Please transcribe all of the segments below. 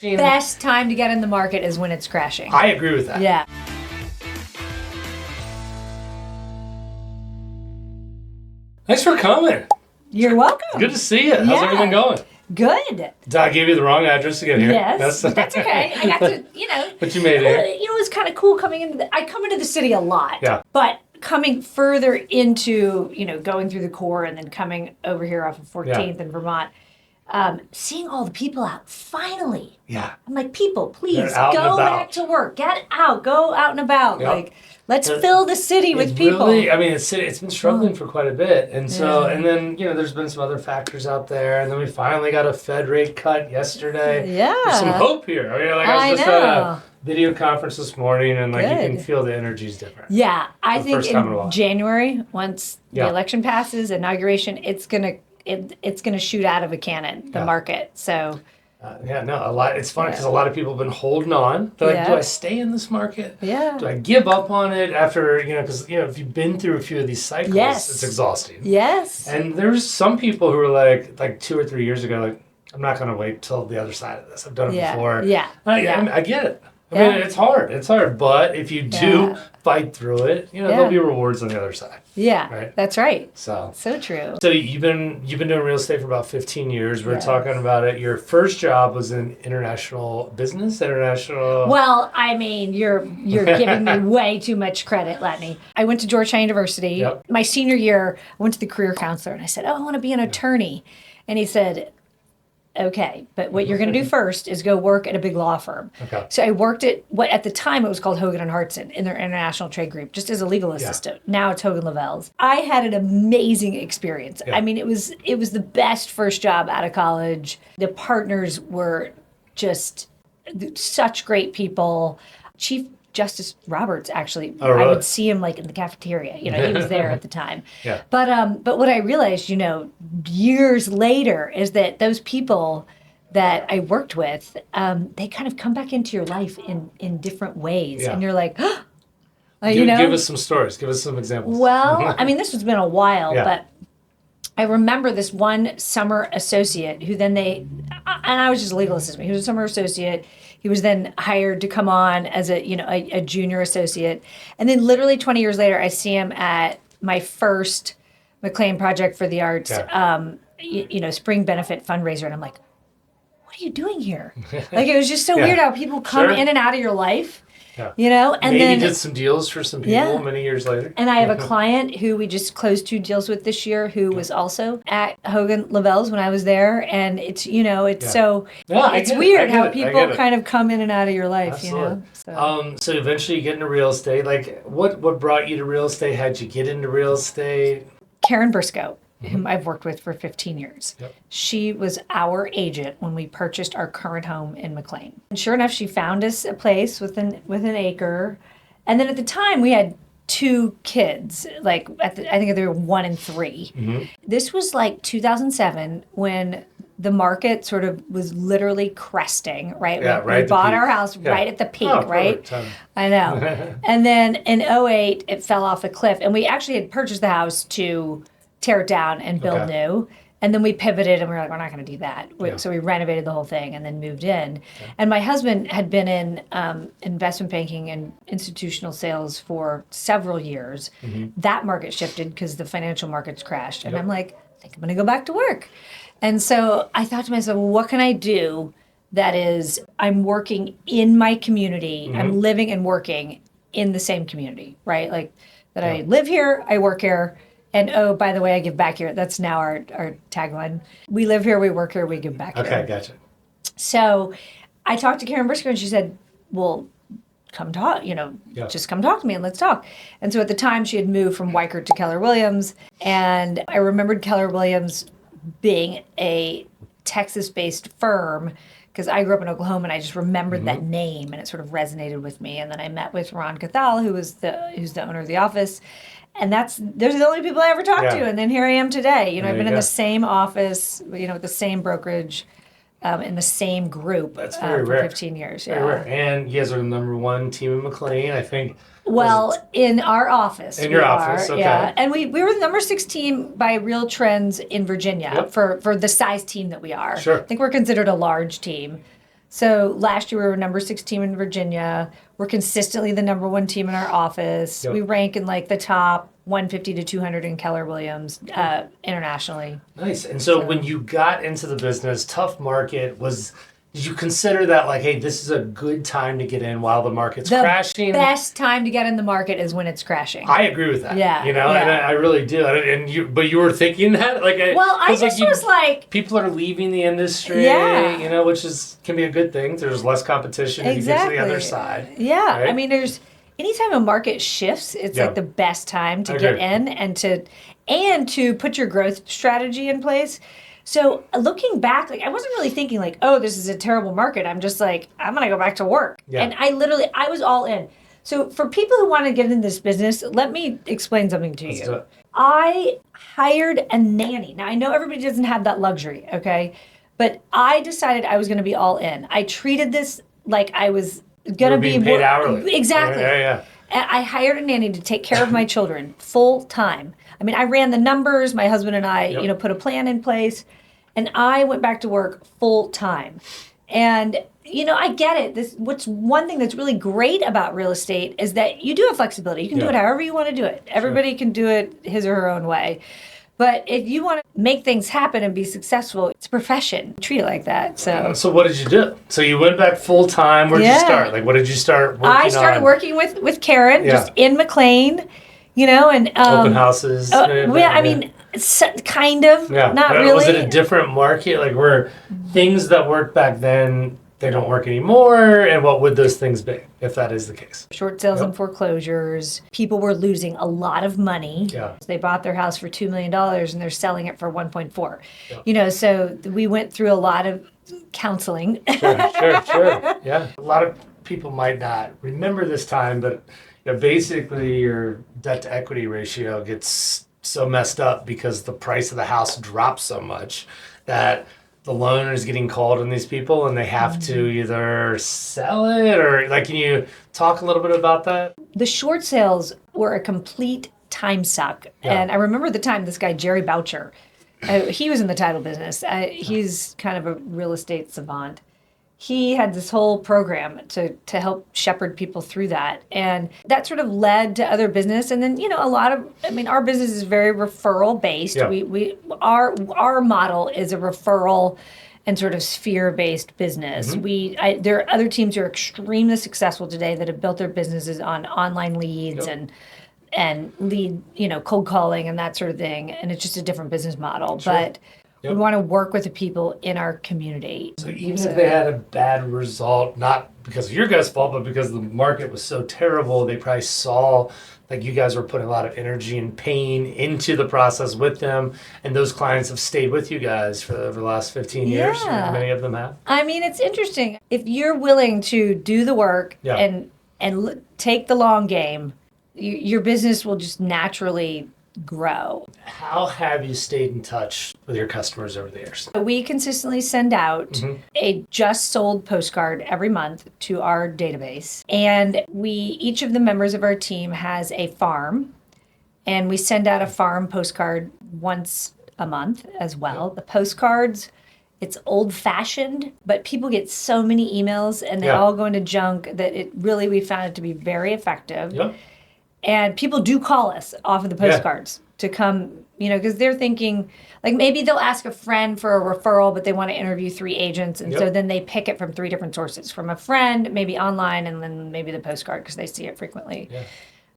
Best time to get in the market is when it's crashing. I agree with that. Yeah. Thanks for coming. You're welcome. Good to see you. How's everything going? Good. Did I give you the wrong address to get here? Yes, that's okay. I got to, But you made it. It was kind of cool coming into I come into the city a lot. Yeah. But coming further into, going through the core and then coming over here off of 14th in Vermont, seeing all the people out, finally. Yeah. I'm like, people, please go back to work. Get out. Go out and about. Yep. Like, let's fill the city with people. Really, it's been struggling for quite a bit. And so, and then, there's been some other factors out there. And then we finally got a Fed rate cut yesterday. Yeah. There's some hope here. I was just at a video conference this morning and you can feel the energy's different. Yeah. I think in January, once the election passes, inauguration, it's gonna shoot out of a cannon, the market. So a lot. It's funny because a lot of people have been holding on. They're like, do I stay in this market? Yeah. Do I give up on it after, because, if you've been through a few of these cycles, it's exhausting. Yes. And there's some people who are like 2 or 3 years ago, I'm not going to wait till the other side of this. I've done it before. Yeah. I get it. I mean, it's hard. It's hard. But if you do fight through it, there'll be rewards on the other side. Yeah, right? That's right. So true. So you've been doing real estate for about 15 years. We're talking about it. Your first job was in international business, Well, I mean, you're giving me way too much credit, Latney. I went to Georgetown University. Yep. My senior year, I went to the career counselor and I said, I want to be an attorney. And he said, okay, but what you're going to do first is go work at a big law firm. Okay. So I worked at what at the time it was called Hogan and Hartson in their international trade group, just as a legal assistant. Now it's Hogan Lovells. I had an amazing experience. Yeah. I mean, it was the best first job out of college. The partners were just such great people. Chief Justice Roberts, actually, I would see him in the cafeteria. He was there at the time. Yeah. But what I realized, years later, is that those people that I worked with, they kind of come back into your life in different ways, and you're like, give us some stories. Give us some examples. Well, I mean, this has been a while, but I remember this one summer associate who then and I was just a legal assistant. He was a summer associate. He was then hired to come on as a junior associate. And then literally 20 years later, I see him at my first McLean Project for the Arts, spring benefit fundraiser. And I'm like, what are you doing here? It was just so weird how people come in and out of your life. Yeah. And maybe then did some deals for some people many years later. And I have a client who we just closed 2 deals with this year who was also at Hogan Lovells when I was there. And it's, it's weird how people kind of come in and out of your life, Absolutely. So eventually you get into real estate. What brought you to real estate? How'd you get into real estate? Karen Briscoe, whom I've worked with for 15 years. Yep. She was our agent when we purchased our current home in McLean. And sure enough, she found us a place with an acre. And then at the time, we had 2 kids. I think they were 1 and 3. Mm-hmm. This was 2007 when the market sort of was literally cresting, right? Yeah, we bought our house right at the peak, right? I know. And then in 2008, it fell off a cliff. And we actually had purchased the house to tear it down and build new. And then we pivoted and we were like, we're not going to do that. So we renovated the whole thing and then moved in. Yeah. And my husband had been in investment banking and institutional sales for several years. Mm-hmm. That market shifted because the financial markets crashed. And I'm like, I think I'm going to go back to work. And so I thought to myself, well, what can I do that is I'm working in my community. Mm-hmm. I'm living and working in the same community, right? I live here, I work here. And oh, by the way, I give back here. That's now our tagline. We live here, we work here, we give back here. Okay, gotcha. So I talked to Karen Briscoe and she said, well, come talk, just come talk to me and let's talk. And so at the time she had moved from Weichert to Keller Williams. And I remembered Keller Williams being a Texas-based firm because I grew up in Oklahoma and I just remembered that name and it sort of resonated with me. And then I met with Ron Cathal, who's the owner of the office. And those are the only people I ever talked to. And then here I am today. I've been in the same office, the same brokerage, in the same group for 15 years. Very rare. And you guys are the #1 team in McLean, I think. Well, in our office. In your office, okay. Yeah. And we were the #6 team by Real Trends in Virginia for the size team that we are. Sure. I think we're considered a large team. So last year we were number 6 team in Virginia. We're consistently the number 1 team in our office. Yep. We rank in like the top 150 to 200 in Keller Williams internationally. Nice. And so when you got into the business, tough market, did you consider that like, hey, this is a good time to get in while the market's crashing? The best time to get in the market is when it's crashing. I agree with that. Yeah. And I really do. But you were thinking that? I just was like... People are leaving the industry, which can be a good thing. There's less competition if you get to the other side. Yeah. Right? I mean, anytime a market shifts, it's like the best time to get in and to put your growth strategy in place. So looking back, I wasn't really thinking this is a terrible market. I'm just like, I'm going to go back to work. Yeah. And I was all in. So for people who want to get in this business, let me explain something to you. I hired a nanny. Now, I know everybody doesn't have that luxury, okay? But I decided I was going to be all in. I treated this like I was going to be paid hourly. Exactly. Yeah. I hired a nanny to take care of my children full time. I mean, I ran the numbers. My husband and I, put a plan in place, and I went back to work full time. And I get it. What's one thing that's really great about real estate is that you do have flexibility. You can do it however you want to do it. Everybody can do it his or her own way. But if you want to make things happen and be successful, it's a profession. Treat it like that. So what did you do? So you went back full time. Where did you start? What did you start working on? I started working with Karen, just in McLean, and open houses. I mean, kind of, not really. Was it a different market? Were things that worked back then, they don't work anymore? And what would those things be, if that is the case? Short sales and foreclosures. People were losing a lot of money. Yeah. They bought their house for $2 million and they're selling it for 1.4. Yeah. So we went through a lot of counseling. Sure. Yeah. A lot of people might not remember this time, but basically your debt to equity ratio gets so messed up because the price of the house drops so much that the loan is getting called on these people and they have to either sell it or can you talk a little bit about that? The short sales were a complete time suck. Yeah. And I remember the time this guy, Jerry Boucher, he was in the title business. He's kind of a real estate savant. He had this whole program to help shepherd people through that. And that sort of led to other business. And then, our business is very referral based. Yeah. Our model is a referral and sort of sphere-based business. Mm-hmm. There are other teams who are extremely successful today that have built their businesses on online leads and lead, cold calling and that sort of thing. And it's just a different business model. Sure. But we want to work with the people in our community. So even if they had a bad result, not because of your guys' fault, but because the market was so terrible, they probably saw you guys were putting a lot of energy and pain into the process with them, and those clients have stayed with you guys for the last 15 years. Many of them have. I mean, it's interesting. If you're willing to do the work and take the long game, your business will just naturally grow. How have you stayed in touch with your customers over the years? We consistently send out a just sold postcard every month to our database. And each of the members of our team has a farm, and we send out a farm postcard once a month as well. Yep. The postcards, it's old fashioned, but people get so many emails and they all go into junk that we found it to be very effective. Yep. And people do call us off of the postcards to come, because they're thinking, maybe they'll ask a friend for a referral, but they want to interview 3 agents. And so then they pick it from 3 different sources, from a friend, maybe online, and then maybe the postcard because they see it frequently. Yeah.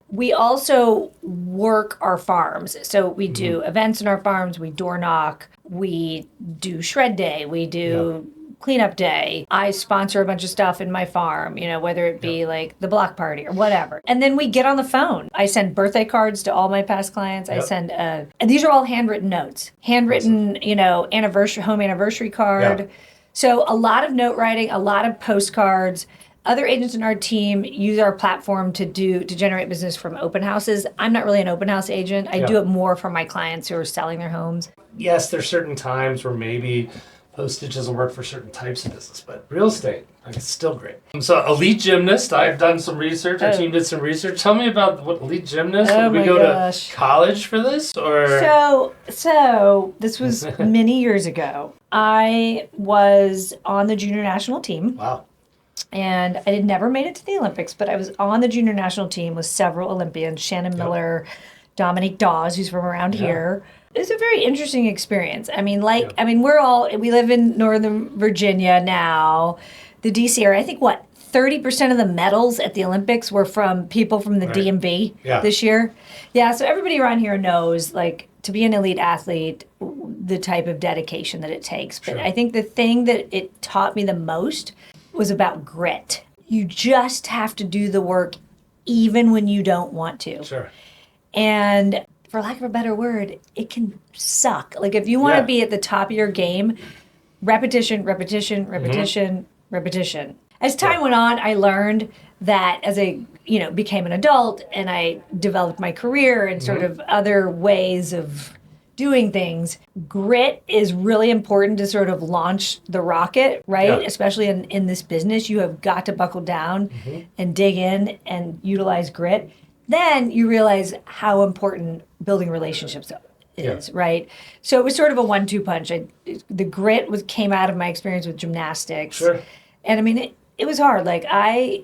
We also work our farms. So we do events in our farms. We door knock. We do shred day. We do cleanup day. I sponsor a bunch of stuff in my farm, whether it be the block party or whatever. And then we get on the phone. I send birthday cards to all my past clients. I send, and these are all handwritten notes, handwritten, home anniversary card. Yeah. So a lot of note writing, a lot of postcards. Other agents in our team use our platform to generate business from open houses. I'm not really an open house agent. I do it more for my clients who are selling their homes. Yes, there's certain times where maybe postage doesn't work for certain types of business, but real estate, it's still great. So Elite Gymnast, I've done some research. Our team did some research. Tell me about what Elite Gymnast. Did we go to college for this, or? So this was many years ago. I was on the junior national team. Wow. And I had never made it to the Olympics, but I was on the junior national team with several Olympians, Shannon Miller, Dominique Dawes, who's from around here. It was a very interesting experience. I mean, we live in Northern Virginia now. The DC area, I think 30% of the medals at the Olympics were from people from the DMV this year. Yeah, so everybody around here knows, like, to be an elite athlete, the type of dedication that it takes. But I think the thing that it taught me the most was about grit. You just have to do the work even when you don't want to. Sure. And for lack of a better word, it can suck. Like, if you want to be at the top of your game, repetition. As time went on, I learned that as I, became an adult and I developed my career and sort of other ways of doing things, grit is really important to sort of launch the rocket, right? Yeah. Especially in this business, you have got to buckle down and dig in and utilize grit. Then you realize how important building relationships is, right? So it was sort of a 1-2 punch. The grit came out of my experience with gymnastics. Sure. And I mean, it was hard. Like, I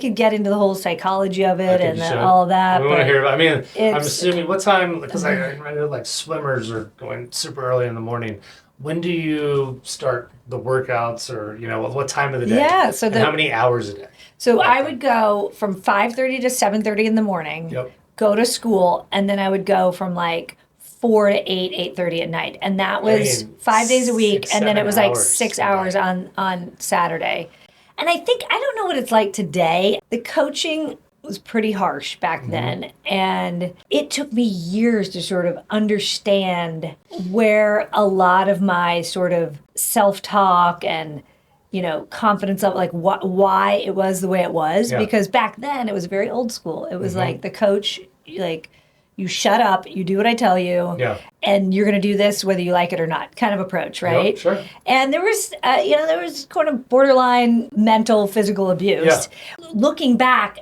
could get into the whole psychology of it and all of that. We want to hear about. I mean, I'm assuming what time? Because I know like swimmers are going super early in the morning. When do you start the workouts, or what time of the day? Yeah. So how many hours a day? So I would go from 5:30 to 7:30 in the morning. Yep. Go to school, and then I would go from like 4 to 8:30 at night, and that was 5 days a week, and then it was like 6 hours on Saturday. And I don't know what it's like today. The coaching was pretty harsh back then. And it took me years to sort of understand where a lot of my sort of self-talk and, confidence of like why it was the way it was. Yeah. Because back then it was very old school. It was like the coach, like, you shut up, you do what I tell you, and you're going to do this whether you like it or not kind of approach, right? Yep, sure. And there was, there was kind of borderline mental, physical abuse. Yeah. Looking back,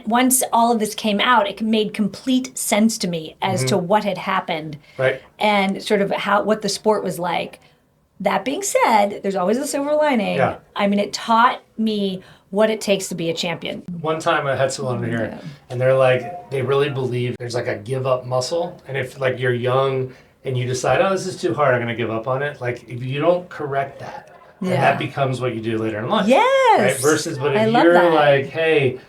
once all of this came out, it made complete sense to me as to what had happened and sort of what the sport was like. That being said, there's always a silver lining. Yeah. I mean, it taught me what it takes to be a champion. One time I had someone here, and they're like, they really believe there's like a give up muscle. And if like you're young and you decide, oh, this is too hard, I'm going to give up on it. Like, if you don't correct that, and that becomes what you do later in life. Yes. Right? Versus, but if you're like, hey,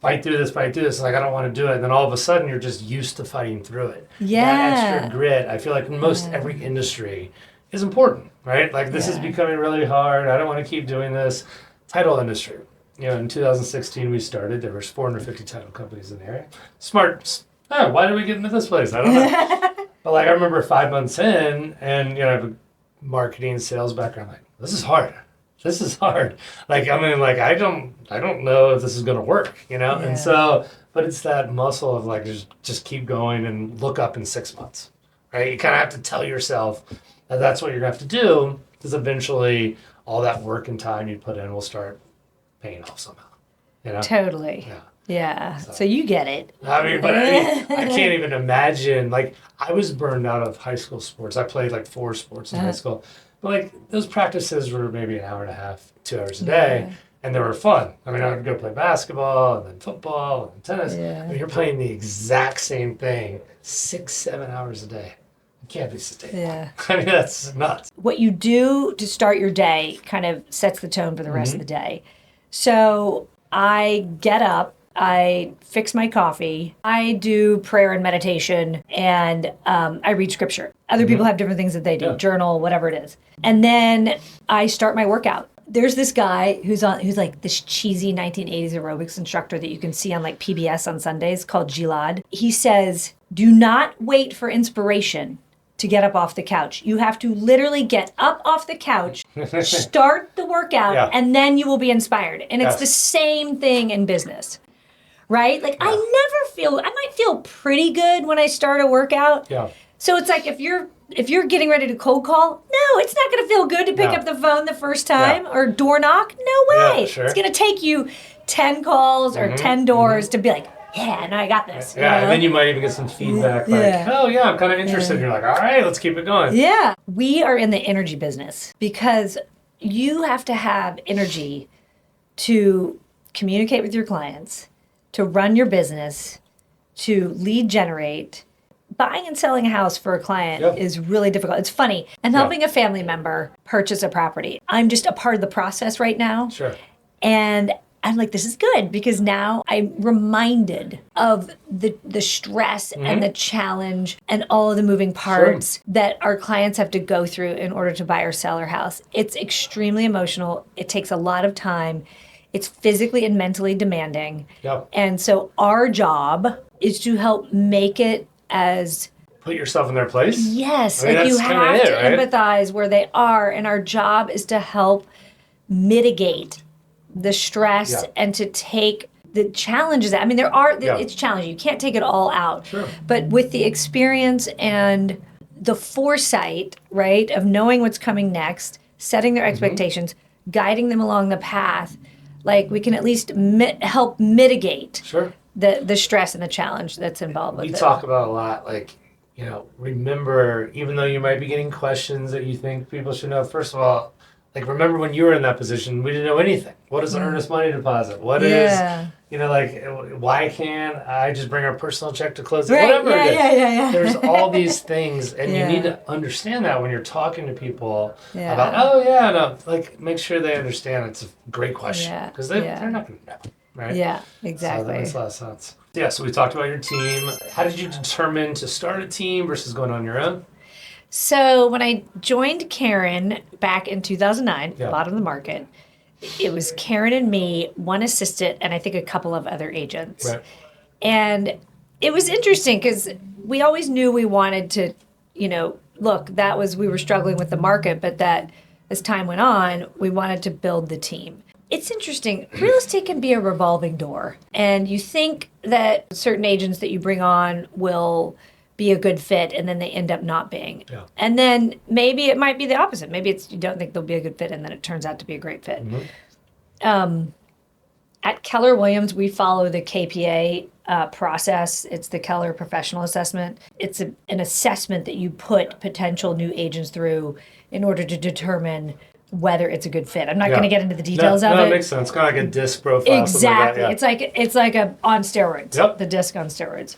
fight through this, like, I don't want to do it. And then all of a sudden you're just used to fighting through it. Yeah. That extra grit, I feel like in most every industry is important, right? Like, this is becoming really hard. I don't want to keep doing this. Title industry. In 2016 we started. There was 450 title companies in the area. Smart. Why did we get into this place? I don't know. But like, I remember 5 months in, and I have a marketing sales background. Like, this is hard. Like, I mean, like, I don't know if this is gonna work. And so, but it's that muscle of like just keep going and look up in 6 months, right? You kind of have to tell yourself that that's what you're gonna have to do, because eventually all that work and time you put in will start paying off somehow. Totally. Yeah. So you get it. I mean, I can't even imagine. Like, I was burned out of high school sports. I played like 4 sports in high school. But like, those practices were maybe an hour and a half, 2 hours a day. And they were fun. I mean, I would go play basketball and then football and then tennis. Yeah. I mean, you're playing the exact same thing 6-7 hours a day. It can't be sustainable. Yeah. I mean, that's nuts. What you do to start your day kind of sets the tone for the rest of the day. So I get up, I fix my coffee, I do prayer and meditation, and I read scripture. Other people have different things that they do, journal, whatever it is. And then I start my workout. There's this guy who's like this cheesy 1980s aerobics instructor that you can see on like PBS on Sundays called Gilad. He says, do not wait for inspiration to get up off the couch. You have to literally get up off the couch, start the workout, and then you will be inspired. And it's the same thing in business, right? Like, I might feel pretty good when I start a workout. Yeah. So it's like, if you're getting ready to cold call, no, it's not going to feel good to pick up the phone the first time or door knock. No way. Yeah, sure. It's going to take you 10 calls or 10 doors to be like, yeah, no, I got this. Yeah, and then you might even get some feedback like, oh yeah, I'm kind of interested. And you're like, all right, let's keep it going. Yeah. We are in the energy business because you have to have energy to communicate with your clients, to run your business, to lead generate. Buying and selling a house for a client is really difficult. It's funny. I'm helping a family member purchase a property. I'm just a part of the process right now. Sure. And I'm like, this is good because now I'm reminded of the stress and the challenge and all of the moving parts that our clients have to go through in order to buy or sell our house. It's extremely emotional. It takes a lot of time. It's physically and mentally demanding. Yep. And so our job is to help make it as... Put yourself in their place? Yes. Like you have to empathize where they are. And our job is to help mitigate the stress and to take the challenges. I mean, it's challenging. You can't take it all out. Sure. But with the experience and the foresight, right, of knowing what's coming next, setting their expectations, guiding them along the path, like we can at least help mitigate the stress and the challenge that's involved with it. We talk about a lot, like, you know, remember, even though you might be getting questions that you think people should know, first of all, like, remember when you were in that position, we didn't know anything. What is an earnest money deposit? What is, you know, like, why can't I just bring our personal check to close it? Whatever it is. There's all these things, and you need to understand that when you're talking to people about, like, make sure they understand it's a great question. Because they're not going to know, right? Yeah, exactly. So that makes a lot of sense. Yeah, so we talked about your team. How did you determine to start a team versus going on your own? So when I joined Karen back in 2009, bottom of the market, it was Karen and me, one assistant, and I think a couple of other agents. Right. And it was interesting because we always knew we wanted to, you know, we were struggling with the market, but that as time went on, we wanted to build the team. It's interesting. Real estate can be a revolving door. And you think that certain agents that you bring on will be a good fit, and then they end up not being. Yeah. And then maybe it might be the opposite. Maybe you don't think they'll be a good fit, and then it turns out to be a great fit. At Keller Williams, we follow the KPA process. It's the Keller Professional Assessment. It's an assessment that you put potential new agents through in order to determine whether it's a good fit. I'm not going to get into the details of it. No, it makes sense. It's kind of like a DISC profile. Exactly. Like that, It's like a on steroids. The DISC on steroids.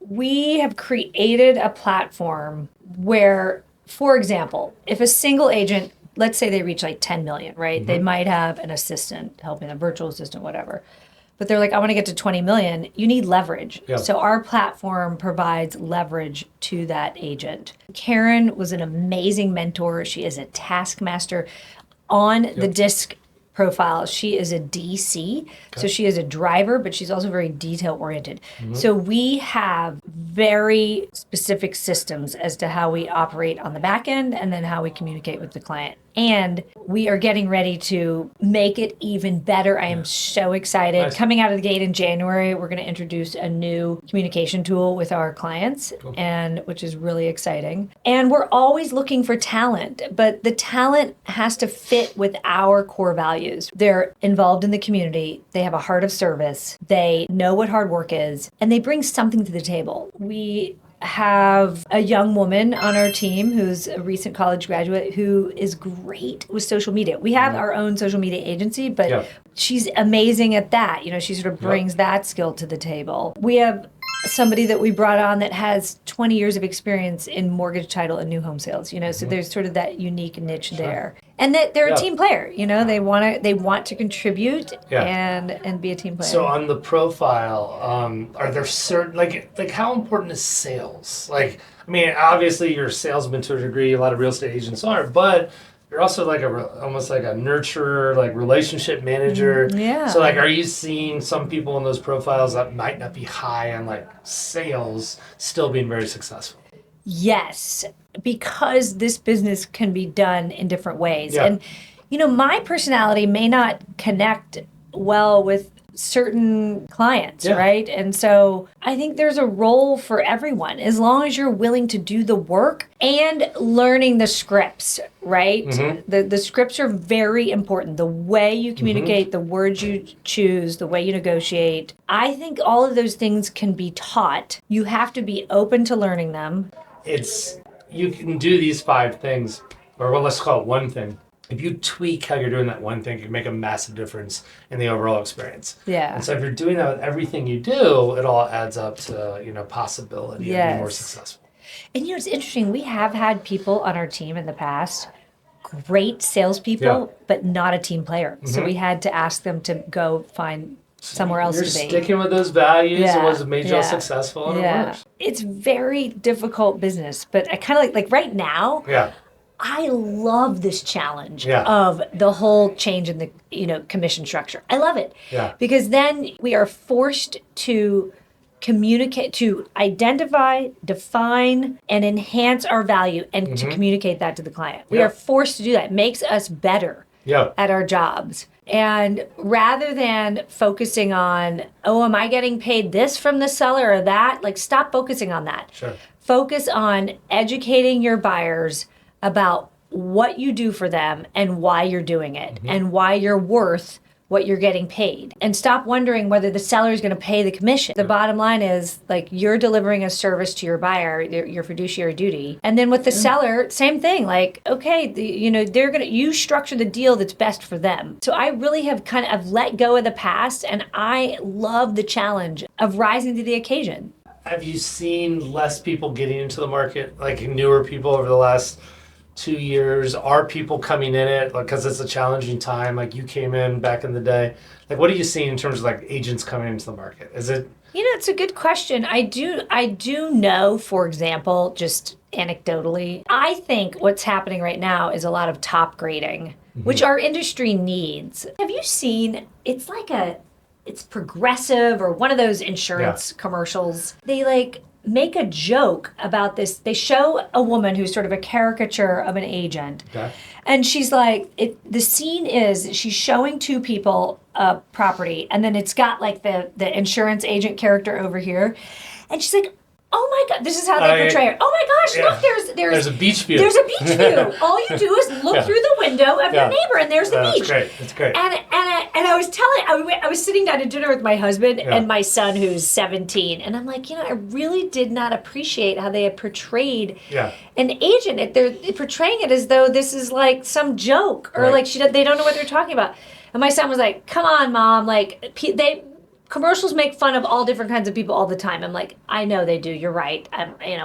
We have created a platform where, for example, if a single agent, let's say they reach like 10 million, right? They might have an assistant helping them, virtual assistant, whatever. But they're like, I want to get to 20 million. You need leverage. So our platform provides leverage to that agent. Karen was an amazing mentor. She is a taskmaster. On the DISC profile, she is a DC. So she is a driver, but she's also very detail oriented. So we have very specific systems as to how we operate on the back end and then how we communicate with the client. And we are getting ready to make it even better. I am so excited. Nice. Coming out of the gate in January, we're going to introduce a new communication tool with our clients, and which is really exciting. And we're always looking for talent, but the talent has to fit with our core values. They're involved in the community. They have a heart of service. They know what hard work is, and they bring something to the table. We have a young woman on our team who's a recent college graduate who is great with social media. We have our own social media agency, but she's amazing at that. You know, she sort of brings that skill to the table. We have somebody that we brought on that has 20 years of experience in mortgage title and new home sales, you know, so there's sort of that unique niche there. And that they're a team player, you know, they want to contribute and be a team player. So on the profile, are there certain, like how important is sales? Like, I mean, obviously you're a salesman to a degree, a lot of real estate agents are, but you're also like almost like a nurturer, like relationship manager. So like, are you seeing some people in those profiles that might not be high on like sales still being very successful? Yes, because this business can be done in different ways. And, you know, my personality may not connect well with certain clients, right? And so I think there's a role for everyone as long as you're willing to do the work and learning the scripts, right? The scripts are very important. The way you communicate, the words you choose, the way you negotiate. I think all of those things can be taught. You have to be open to learning them. You can do these 5 things, or well, let's call it one thing. If you tweak how you're doing that one thing, it can make a massive difference in the overall experience. Yeah. And so if you're doing that with everything you do, it all adds up to, possibility of being more successful. And it's interesting. We have had people on our team in the past, great salespeople, but not a team player. So we had to ask them to go find somewhere else to be. You're sticking with those values and what's made you successful, and it works. It's very difficult business, but I kind of like right now. Yeah. I love this challenge of the whole change in the commission structure. I love it because then we are forced to communicate, to identify, define, and enhance our value, and to communicate that to the client. We are forced to do that. It makes us better at our jobs. And rather than focusing on, am I getting paid this from the seller or that? Like, stop focusing on that. Sure. Focus on educating your buyers about what you do for them and why you're doing it and why you're worth what you're getting paid. And stop wondering whether the seller is going to pay the commission. The bottom line is, like, you're delivering a service to your buyer, your fiduciary duty. And then with the seller, same thing. Like, okay, you structure the deal that's best for them. So I really have I've let go of the past, and I love the challenge of rising to the occasion. Have you seen less people getting into the market, like newer people over the last 2 years? Are people coming in it because it's a challenging time? Like, you came in back in the day. Like, what are you seeing in terms of like agents coming into the market? Is it? It's a good question. I do know, for example, just anecdotally, I think what's happening right now is a lot of top grading, which our industry needs. Have you seen? It's like it's Progressive or one of those insurance commercials. They make a joke about this. They show a woman who's sort of a caricature of an agent. Okay. And she's like, the scene is she's showing 2 people a property, and then it's got like the insurance agent character over here. And she's like, oh my God, this is how they portray it. Oh my gosh, look, there's a beach view. There's a beach view. All you do is look through the window of your neighbor, and there's the beach. That's great. And I was sitting down to dinner with my husband and my son, who's 17, and I'm like, I really did not appreciate how they had portrayed an agent. They're portraying it as though this is like some joke, or like they don't know what they're talking about. And my son was like, come on, Mom, like commercials make fun of all different kinds of people all the time. I'm like, I know they do. You're right.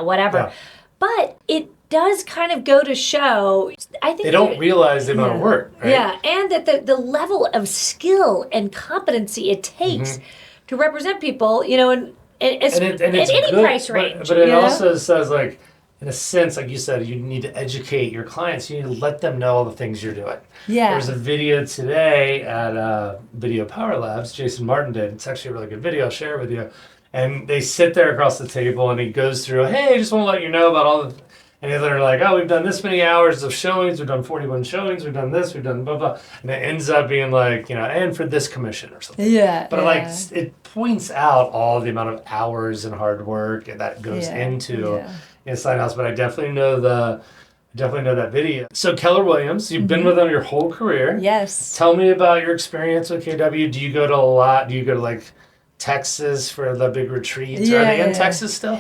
Whatever. Yeah. But it does kind of go to show, I think... They don't realize the amount of work, right? Yeah, and that the level of skill and competency it takes to represent people, and it's at any good, price range. But it also says, like, in a sense, like you said, you need to educate your clients. You need to let them know all the things you're doing. Yeah. There's a video today at Video Power Labs, Jason Martin did. It's actually a really good video. I'll share it with you. And they sit there across the table, and he goes through, hey, I just want to let you know about all the... And they're like, oh, we've done this many hours of showings. We've done 41 showings. We've done this. We've done blah, blah. And it ends up being like, and for this commission or something. Yeah. But it points out all the amount of hours and hard work that goes into sign house. But I definitely know that video. So Keller Williams, you've been with them your whole career. Yes. Tell me about your experience with KW. Do you go to a lot? Do you go to like Texas for the big retreats? Are they in Texas still?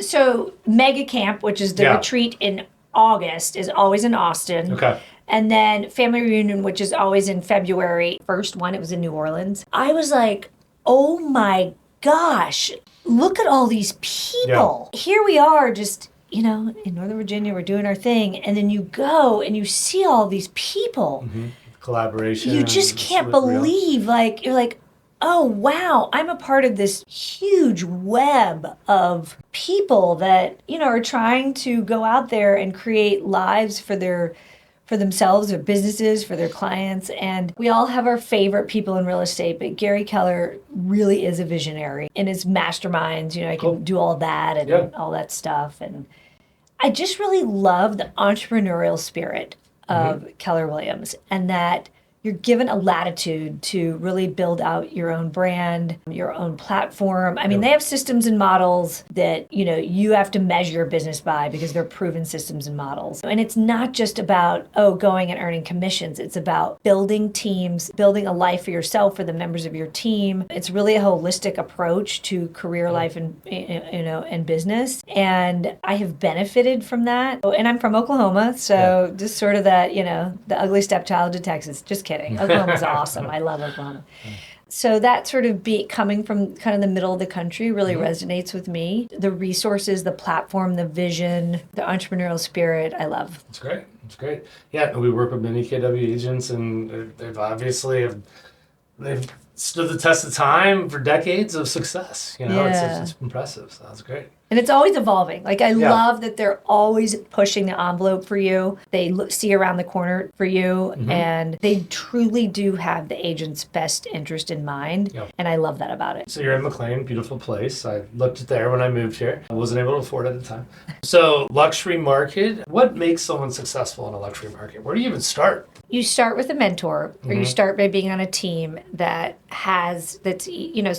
So Mega Camp, which is the retreat in August, is always in Austin. Okay. And then Family Reunion, which is always in February. First one, it was in New Orleans. I was like, oh my gosh, look at all these people. Yeah. Here we are just, in Northern Virginia, we're doing our thing. And then you go and you see all these people. Mm-hmm. Collaboration. You just can't believe, you're like, oh, wow, I'm a part of this huge web of people that, are trying to go out there and create lives for themselves, their businesses, for their clients. And we all have our favorite people in real estate, but Gary Keller really is a visionary in his masterminds. I can do all that and all that stuff. And I just really love the entrepreneurial spirit of Keller Williams, and that you're given a latitude to really build out your own brand, your own platform. I mean, they have systems and models that, you have to measure your business by because they're proven systems and models. And it's not just about, going and earning commissions. It's about building teams, building a life for yourself, for the members of your team. It's really a holistic approach to career life and, and business. And I have benefited from that. And I'm from Oklahoma, so just sort of that, the ugly stepchild to Texas. Just kidding. Oklahoma's awesome. I love Oklahoma. So that sort of coming from kind of the middle of the country really resonates with me. The resources, the platform, the vision, the entrepreneurial spirit, I love. It's great. It's great. Yeah, we work with many KW agents, and they've obviously they've stood the test of time for decades of success. It's impressive. So that's great. And it's always evolving. Like, I love that they're always pushing the envelope for you. They see around the corner for you, and they truly do have the agent's best interest in mind. Yep. And I love that about it. So you're in McLean, beautiful place. I looked there when I moved here. I wasn't able to afford it at the time. So luxury market, what makes someone successful in a luxury market? Where do you even start? You start with a mentor, or you start by being on a team that's,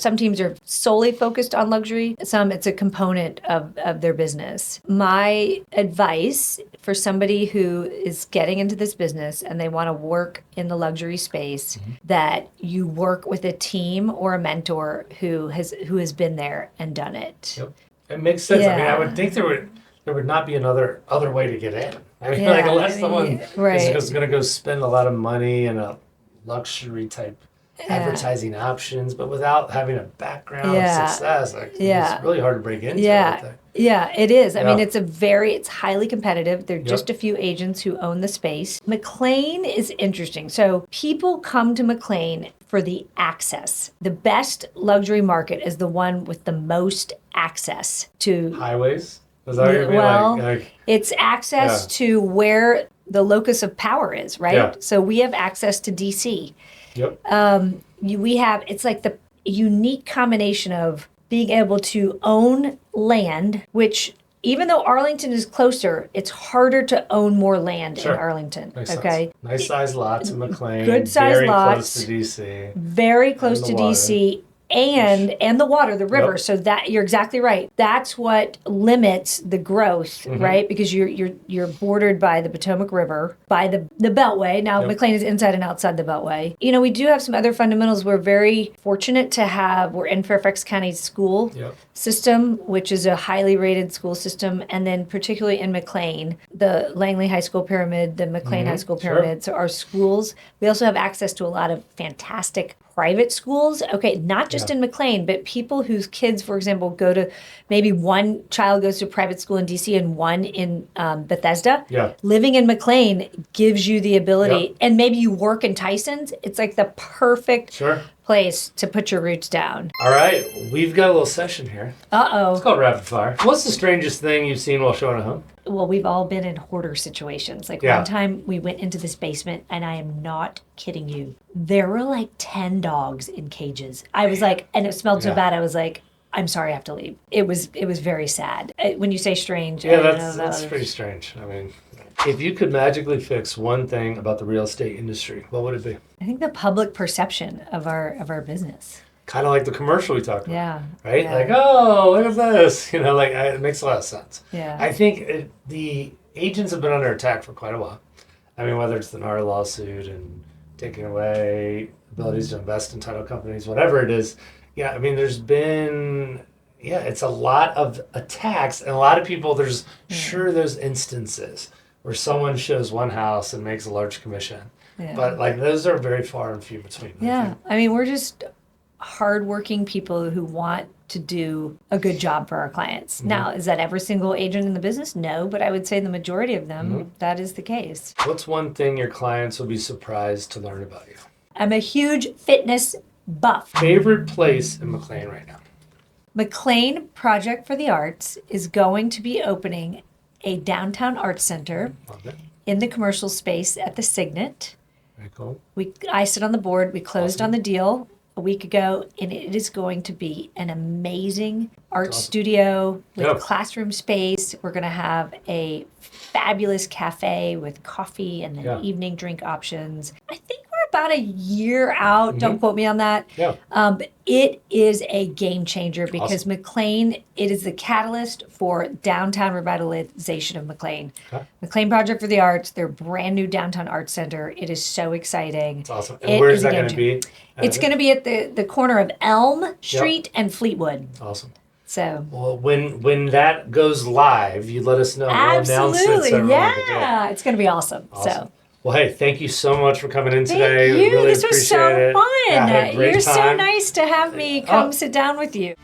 some teams are solely focused on luxury. Some, it's a component of their business. My advice for somebody who is getting into this business and they want to work in the luxury space, that you work with a team or a mentor who has been there and done it. Yep. It makes sense. Yeah. I mean, I would think there would not be another way to get in. I mean, unless someone is going to go spend a lot of money in a luxury type advertising options, but without having a background of success, it's really hard to break into. Yeah, it is. I mean, it's highly competitive. There are just a few agents who own the space. McLean is interesting. So people come to McLean for the access. The best luxury market is the one with the most access to highways. Is that what you mean? It's access to where the locus of power is, right? Yeah. So we have access to DC. Yep. It's like the unique combination of being able to own land, which even though Arlington is closer, it's harder to own more land in Arlington. Makes sense. Nice sized lots in McLean. Good sized lots. Very close to DC. Very close to DC. And the water, the river. Yep. So that you're exactly right. That's what limits the growth, right? Because you're bordered by the Potomac River, by the Beltway. Now McLean is inside and outside the Beltway. We do have some other fundamentals. We're very fortunate to have. We're in Fairfax County school system, which is a highly rated school system, and then particularly in McLean, the Langley High School Pyramid, the McLean High School Pyramid. So our schools. We also have access to a lot of fantastic private schools, not just in McLean, but people whose kids, for example, go to, maybe one child goes to private school in DC and one in Bethesda. Yeah. Living in McLean gives you the ability, and maybe you work in Tyson's, it's like the perfect place to put your roots down. All right, we've got a little session here. Uh-oh. It's called Rapid Fire. What's the strangest thing you've seen while showing a home? Well, we've all been in hoarder situations. One time we went into this basement, and I am not kidding you. There were like 10 dogs in cages. I was like, and it smelled so bad, I was like, I'm sorry, I have to leave. It was very sad. When you say strange, that's pretty strange. I mean, if you could magically fix one thing about the real estate industry, what would it be? I think the public perception of our business. Kind of like the commercial we talked about. Yeah. Right? Yeah. Like, oh, look at this. It makes a lot of sense. Yeah. I think the agents have been under attack for quite a while. I mean, whether it's the NAR lawsuit and taking away abilities to invest in title companies, whatever it is. Yeah, I mean, there's been, it's a lot of attacks. And a lot of people, there's instances where someone shows one house and makes a large commission. Yeah. But those are very far and few between. Yeah. I mean, we're just hardworking people who want to do a good job for our clients. Now, is that every single agent in the business? No, but I would say the majority of them, that is the case. What's one thing your clients will be surprised to learn about you? I'm a huge fitness buff. Favorite place in McLean right now? McLean Project for the Arts is going to be opening a downtown arts center in the commercial space at the Signet. Very cool. I sit on the board. We closed on the deal a week ago, and it is going to be an amazing art studio with classroom space. We're going to have a fabulous cafe with coffee and then evening drink options. I think we're about a year out. Don't quote me on that. Yeah. But it is a game changer because Awesome. McLean, it is the catalyst for downtown revitalization of McLean. Okay. McLean Project for the Arts, their brand new downtown arts center. It is so exciting. It's awesome. And where is that a game going to be? It's going to be at the corner of Elm Street and Fleetwood. Awesome. So Well, when that goes live, you let us know. We'll announce it so absolutely, everyone can do it. yeah, it's going to be awesome. Awesome. So. Well, hey, thank you so much for coming in today. Thank you. Really This was so appreciate it. fun. Yeah, I had a great You're so time. nice to have me come sit down with you.